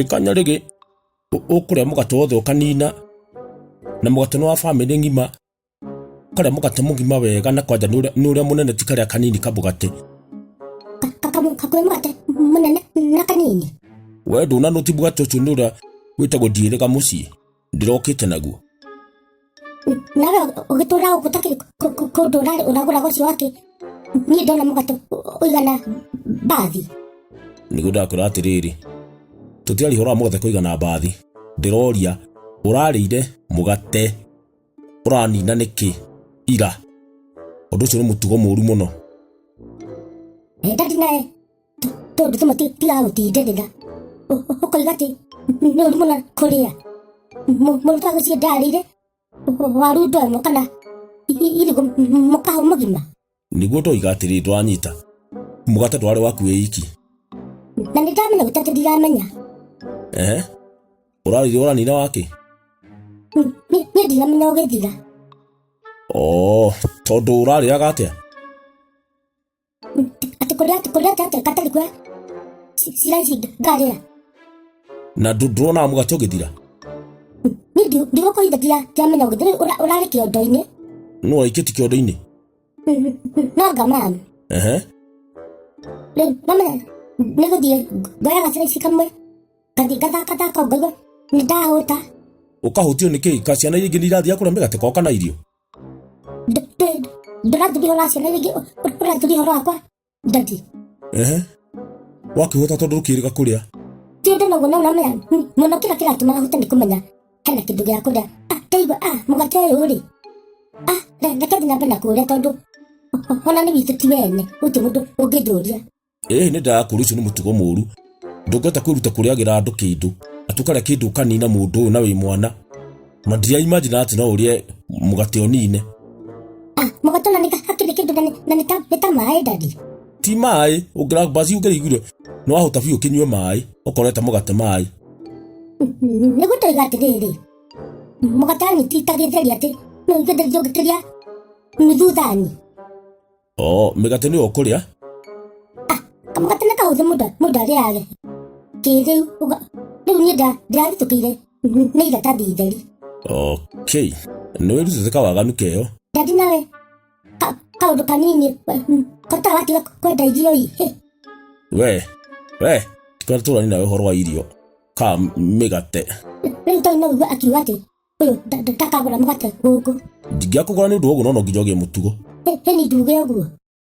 Kanya rigi ukuria mugate wothe ukanina na mugate no wa family ngima karia mugate mugima wega na kwanja ni uria munene ti karia kanini kabugate kakwe mugate munene na kanini we nduna nuti mugate ucio ni uria witagwo ndiiriga mucii ndirokite naguo nawe ugitura ugutakiri kundura uragura gocio wake ni ndona mugate uigana bathi nigo ndakwira atiriri tutiari hora mugate kuigana bathi ndiroria urarire mugate uranina niki ira undu ucio ni mutugo muru muno ndati nae tondu tumati tiga gutindirira ukoiga ati ni uri muno kuria mundu agucie ndarire waru ndwemo kana irigo mukaho mugima niguo ndoiga atiri ndwanyita mugate ndwari waku iki na ndamenya gutati ndiramenya urarire uranina wake ni ndiramenya ugithira tondu urariraga atia ati kuria katari kwa silaisi ndarira na ndurona mugate ugithira ndigo koitha ndiramenya ugithira urari kiondo-ini no waikiti kiondo-ini no ngamam namenya niguthie ngoya gaciraisi kamwe kathi gathaka ngaigo ni ndahuta ukahutio niki ka ciana iria ingi ni irathia kuria migate kwao kana irio ndirathuri hora ciana iria ingi urathuri hora wakwa ndati wakihuta tondu rukiriga kuria ti ndu naguo namenya muno kira kiratuma huta ni kumenya hena kindu gia kuria ndaigua mugate uyu ri reke thi nambe na kuria tondu ona ni witu ti wene uti mundu ungithuria ni ndakuru ucio ni mutugo muru ndungota kwiruta kuriagira andu kindu atukaria kindu kanina mundu uyu na wi mwana na ndia imagine ati no urie mugate onine mugate na nikakiri kindu na nita mai ndadi ti mai ungira basi ungerigire no ahuta biu kinywe mai ukoreta mugate mai nigu ndoiga atiriri mugate ni titagitheri ati no igitheri ugitiria mithuthani migate ni ukuria kamugate na kahuthe mundu ariage kiriu riu ni ndiraritukiire ni iratathi itheri ni wirutite kawaganu keo ndadi nawe kaundu kanini kota watiga kwenda irio ii we tikora turani nawe horo wa irio ka migate riu toina ugu akiuga ati uyu ndakagura mugate guku ndingiakugura ni undu woguo no nginya ugie mutugo ni nduge uguo